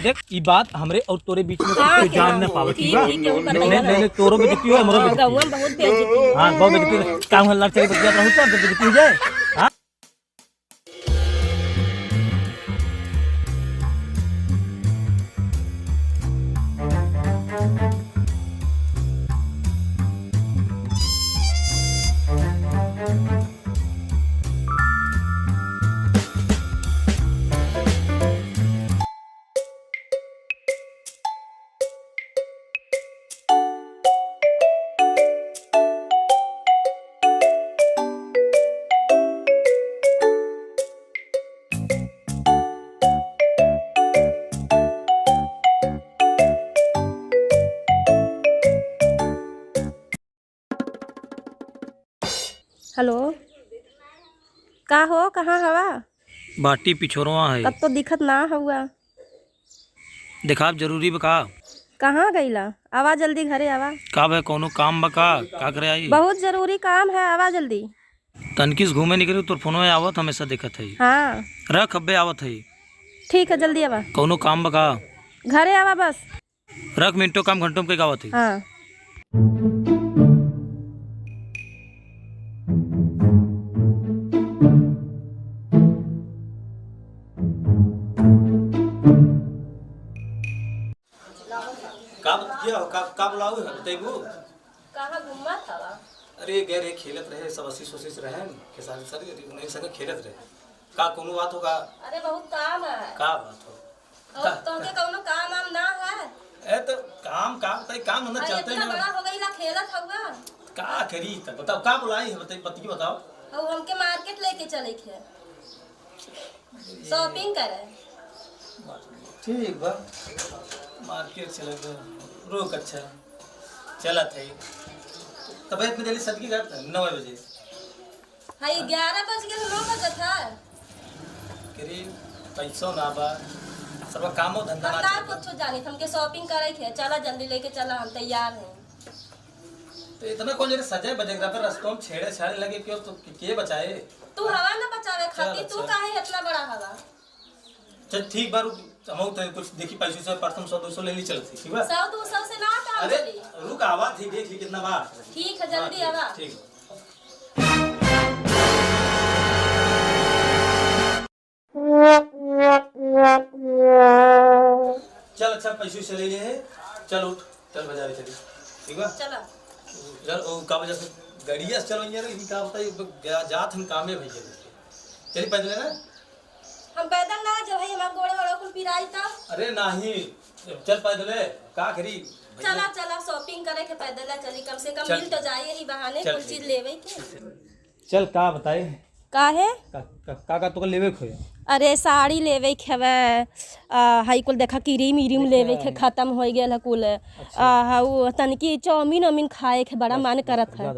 देख ये बात हमरे और तोरे बीच में हाँ, कोई जान न पावे ठीक बा। नहीं नहीं तोरो बेइज्जती हो हमरो बेइज्जती बहुत बेइज्जती हां बहुत बेइज्जती काम हल्ला चले बतिया रहू तो बेइज्जती हो जाए। हां हेलो का हो कहाँ हवा बाटी पिछोरवा है कब तो दिखत ना हुआ दिखाब जरूरी बका कहाँ गईला आवा जल्दी घरे आवा का भाई कोनो काम बका का करे आई बहुत जरूरी काम है आवा जल्दी तनकिस घूमे निकले तोर फोनो आवत हमेशा देखत है हाँ रख अब्बे आवत है ठीक है जल्दी आवा कोनो काम बका घरे आवा बस रख मिनटों काम घंटों में के आवत है। हाँ का बुलाऊ है बताइबू कहाँ घूमा था अरे गए रे खेलत रहे सब असीस वसीस रहे के साथ सर उन्हें संग खेलत रहे का कोनो बात होगा अरे बहुत काम है का बात हो और तुमके कोनो काम वाम ना है ए तो काम काम तई काम होना अरे चलते इतना ना बड़ा हो गईला खेलत हुआ का करी तब बताओ का बुलाई है बताइए बताओ और हमके मार्केट लेके चले थे शॉपिंग करे ठीक बा मार्केट चले गए रोक अच्छा चला थे तबीयत में जल्दी सदकी कर 9 बजे हाय 11 बज के 9 बजे था करीब पैसों ना बा सब कामो धंधा हम ना ना कुछ जानी हमके शॉपिंग करे थे चला जल्दी लेके चला हम तैयार हैं तो इतना कौन जरे सजे बजेगा पर रास्तों में छेड़े छाड़े लगे क्यों तो के बचाए तू हवा ना बचावे खाती तू अच्छा। काहे इतना बड़ा हवा चल ठीक बार हम तो कुछ देखी पैसे से परसों 100-200 ले ली चलती ठीक बा 100-200 से ना काम अरे चली रुक आवाज ही देख ली कितना बार ठीक है जल्दी आवा ठीक चल अच्छा पैसे से ले लिए चल उठ चल बाजार चली ठीक बा चला चल ओ का वजह से गाड़िया से चलो यार इनका का बताइए जात हम कामे भैया चली पैदल है ना हम पैदल ना जब भाई हमार गोड़े वाला कुल पिराई था अरे नहीं चल पैदल है का करी चला चला शॉपिंग करे के पैदल चली कम से कम चल। मिल तो जाए यही बहाने चल, कुछ चीज लेवे के चल का बताए काहे का तो लेवे खोए अरे साड़ी लेवे के हवे हाई कुल देखा क्रीम इरीम लेवे के खत्म हो गेल है कुल हाउ तनकी चाउमीन अमीन खाए के बड़ा मन करत है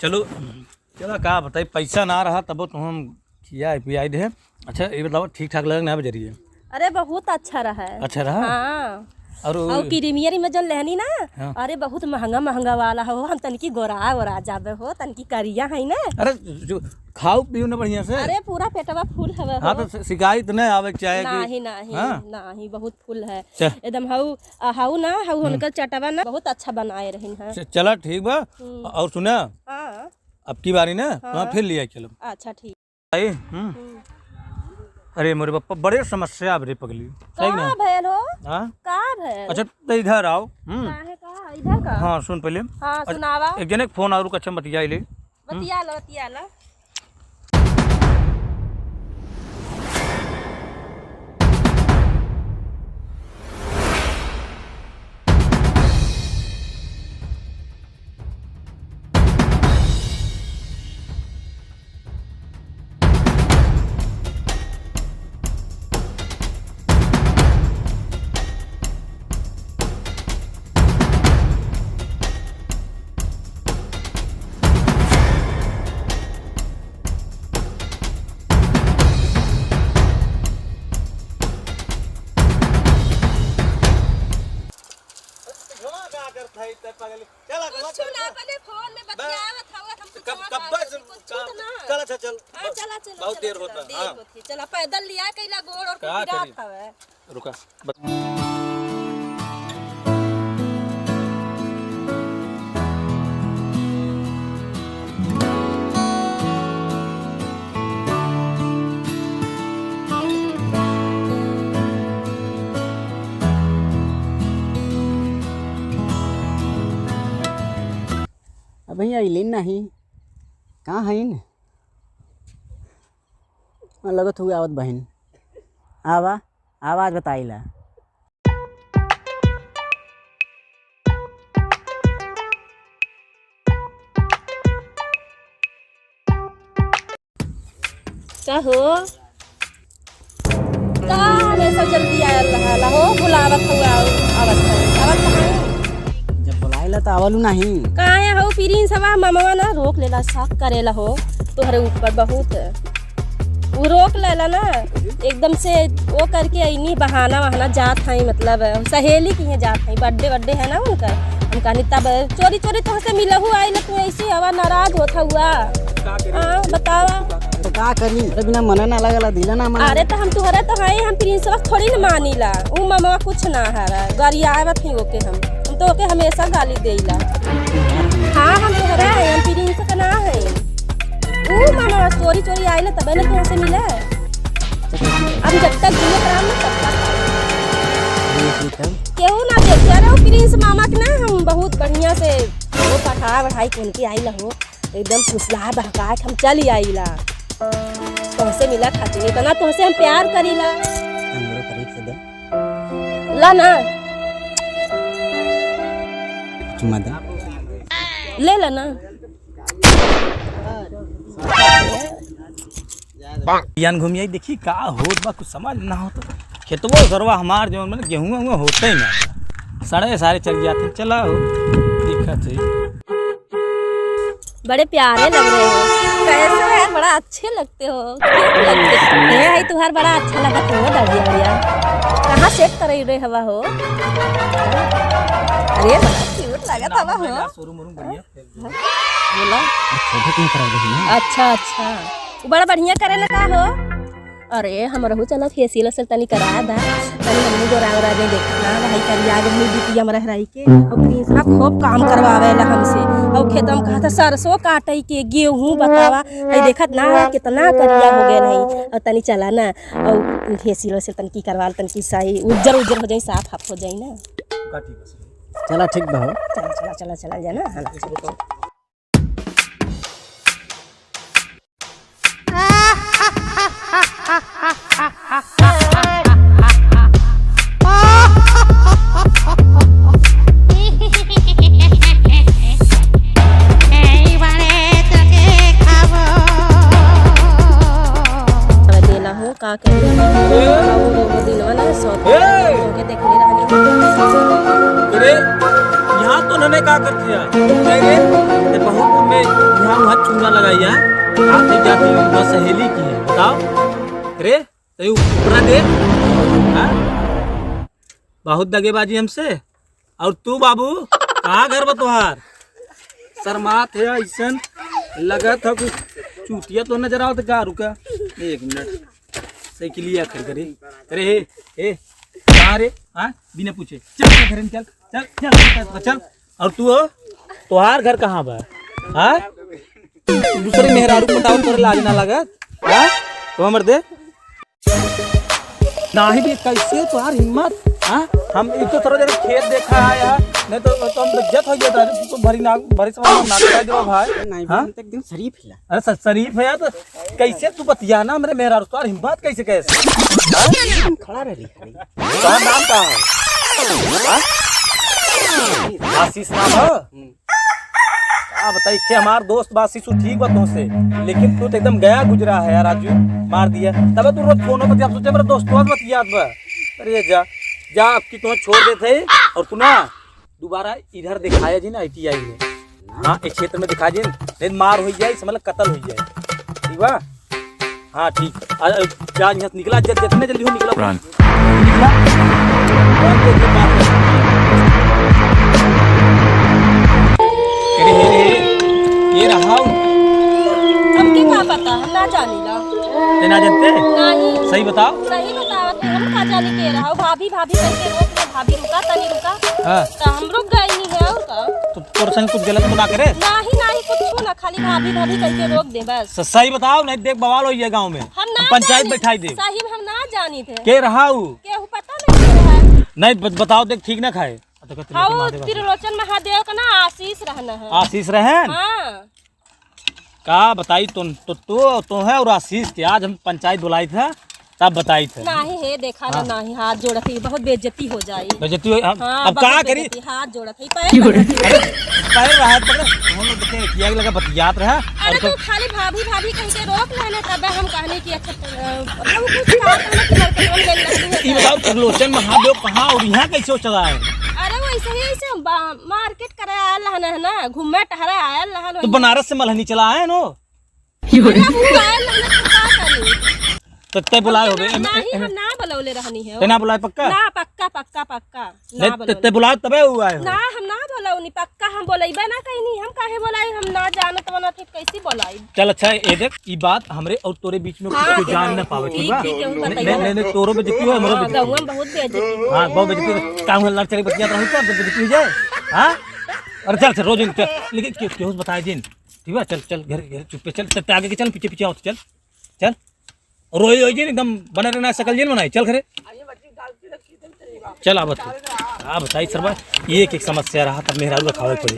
चलो चलो का बताई पैसा ना रहा तब तो हम किया पियाई दे। अच्छा ये बताओ ठीक ठाक लग ना बजरिए? अरे बहुत अच्छा रहा है। अच्छा रहा। हाँ और और क्रीमियर में जो लेनी ना हाँ। अरे बहुत महंगा महंगा वाला हो, हम तनकी गोरा जाबे हो, तनकी करिया है ना। अरे जो खाओ पियो ना बढ़िया से। अरे पूरा पेटवा फूल हवे हो। हाँ तो शिकायत नहीं आवे चाहे नहीं नहीं हाँ? नहीं बहुत फूल है चल। एकदम। हाउ ना हाउ उनका चटवा ना बहुत अच्छा बनाए रही है। चला ठीक बा। और सुना हाँ अब की बारी ना हाँ। फिर लिया चलो। अच्छा ठीक। आई अरे मोरे पापा बड़े समस्या अब रे पगली सही ना भैल हो हाँ का भैल। अच्छा तो इधर आओ काहे का इधर का। हाँ सुन पहले हाँ सुनावा। एक जने फोन आरू कच्चा बतिया ले बतिया ला। बहुत देर होता हाँ। चला पैदल लिया कैला गोड़ और गिरात हवे। रुका अब भैया अलिन नहीं कहाँ है न लगत हुए आवत बहन आवा आवाज़ बताइला। का हो का हमेशा जल्दी आयल रहा हो बुलावत हुआ आवत कहाँ जब बुलाइला तो आवलू नहीं काहे हो पीरीन सवा ममवा ना रोक लेला साफ करेला हो तोहरे ऊपर बहुत वो रोक लेला ना एकदम से वो करके ऐनी बहाना वहाना जात है मतलब सहेली की है जात है बर्थडे है ना उनका हम कहनी तब चोरी चोरी तुमसे मिला हुआ आई ना तू ऐसी हवा नाराज होता हुआ। हाँ बतावा तो का करी तो बिना मना ना लगला दिला ना मना। अरे तो हम तुहरे तो है हम प्रिंसवा थोड़ी ना मानीला वो ममवा कुछ ना है गाड़ी आवत ही ओके हम तो ओके हमेशा गाली देला। हाँ हम तुहरे है हम प्रिंस का ना है वो ममवा चोरी चोरी आई ना तबे ना तुमसे मिला। अब जब तक जिले कराम ना तब तक केहू ना देखे। अरे वो प्रिंस मामा के ना हम बहुत बढ़िया से वो पढ़ा बढ़ाई कौन की आई ला हो एकदम फुसला बहका हम चली आईला तुमसे मिला खातिर इतना तुमसे हम प्यार करीला। हमरो करीब से दे ला ना चुमा दे ले ला ना। यान घूमिए देखी का होत बा कुछ समझ ना हो तो खेतवो सरवा हमार जो मतलब गेहूं होते ही ना सारे चल जाते चला हो दिक्कत है। बड़े प्यारे लग रहे हो कैसे है बड़ा अच्छे लगते हो लगते है तुम्हार बड़ा अच्छा लगा हो बढ़िया बढ़िया कहाँ सेट कर रहे हवा हो। अरे बड़ा क्यूट लगा हवा हो शोरूम बढ़िया बोला छोटे क्यों करा रही है। अच्छा अच्छा वो बड़ा बढ़िया करे ना का हो। अरे हम रहू चला फेसियल से तनी करा दा तनी हमनी गोरा दे देखना भाई करिया आगे नहीं दी हमरा हराई के और प्रिंस ना खूब काम करवावेला हमसे और खेत में कहा था सरसों काटई के गेहूं बतावा भाई देखत ना कितना करिया हो गए नहीं और तनी चला ना और फेसियल से तनी की करवाल तनी की सही उज्जर हो जाई साफ हो जाई ना। चला ठीक बा हो चला जाना हाँ। का के दिनवा ना सो के देखले रहनी। अरे यहाँ तो नने का करती है बहुत हमें यहाँ वहाँ चूना लगाइया आते जाते बस सहेली की है बताओ अरे तो ऊपरा दे हाँ? बहुत दगेबाजी हमसे और तू बाबू कहाँ घर बा तुहार शर्मात है ऐसा लगा था कुछ चूतिया तो नजर आओ तो का रुका एक मिनट साइकिलिया खड़ी करी अरे हे कहाँ रे हाँ बिना पूछे चल घर में चल चल चल चल और तू हो तुहार घर कहाँ बा हाँ दूसरे मेहरारू बताओ तोरे लाज ना लगा हाँ तो हमर दे नहीं भी कैसे तुहार हिम्मत हाँ हम एक तो थोड़ा जरा खेत देखा है यार नहीं तो हम इज्जत हो गया तो भरी समय नाक लगा दो भाई नहीं हाँ? एकदम शरीफ है। अरे शरीफ है यार तो कैसे तू बतियाना मेरे मेहरारू तुहार हिम्मत कैसे हाँ? खड़ा रही तुम्हारा नाम क्या है हाँ? आशीष नाम है हाँ बताइए कि हमार दोस्त बाशीष ठीक बा तुमसे लेकिन तू तो एकदम गया गुजरा है यार राजू मार दिया तब तू रोज फोन पर सोचे मेरे दोस्तों बतियात बा अरे जा आपकी तुम्हें छोड़ देते और तू ना दोबारा इधर दिखाया जी ना ITI में हाँ इस क्षेत्र में दिखा जी नहीं मार हो जाए समझ कत्ल हो जाए ठीक बा हाँ ठीक जा यहाँ निकला जितने जल्दी हो निकला ये रहा हमके का पता हम ना जानीला ना जानते नहीं सही बताओ सही बतावत हम का जाने के रहा भाभी भाभी करके रोक दे भाभी रुका तनी रुका हाँ तो हम रुक गए नहीं है और का तो तोर संग कुछ गलत तो ना करे नहीं कुछ ना खाली भाभी भाभी करके रोक दे बस सही बताओ नहीं देख बवाल हो जाए गांव में हम ना पंचायत बैठाई दे साहिब हम ना जानी थे के रहा केहू पता नहीं रहा है नहीं बताओ देख ठीक ना खाए हाँ त्रिलोचन महादेव का ना आशीष रहना है आशीष रहन हाँ का बताई तो है और आशीष के आज हम पंचायत बुलाई था तब बताई थे नहीं है देखा ना नहीं हाथ जोड़ा थी बहुत बेइज्जती हो जाई बेइज्जती हाँ, अब क्या करी हाथ जोड़ा थी पैर हाथ पकड़ हम लोग देखे किया लगा बतियात रहा अरे तू खाली भाभी भाभी कह के रोक लेने तब हम कहने की अच्छा मतलब कुछ कहा था ये बताओ त्रिलोचन महादेव कहाँ और यहाँ कैसे चला है अरे वो ऐसे मार्केट करे आयल है ना घूमे टहरे आयल रहन तो बनारस से मलहनी चला है नो तो तय बुलाए हो नहीं हम ना बुलौले रहनी है ना बुलाए पक्का ना पक्का नहीं ते बुलाए तबे हुआ है ना हम ना बोलौनी पक्का हम बोलैबे ना कहीं नहीं हम काहे बोलाई हम ना जानत बना थे कैसे बोलाई चल अच्छा ये देख ये बात हमरे और तोरे बीच में कुछ जान ना पावे ठीक बा नहीं तोरो बेइज्जती हो हमरो बेइज्जती गांव में बहुत बेइज्जती हां बहुत बेइज्जती काम लड़ चले बतिया रहू तो बेइज्जती हो जाए हां अरे चल रोज लेकिन क्यों बताए दिन ठीक है चल घर चुप चल आगे के चल पीछे आओ चल रोई जी एकदम बने रहना सकल जी बनाई चल खरे चल आ बताई सरबा एक समस्या रहा तब मेहरारू रखावे पड़ी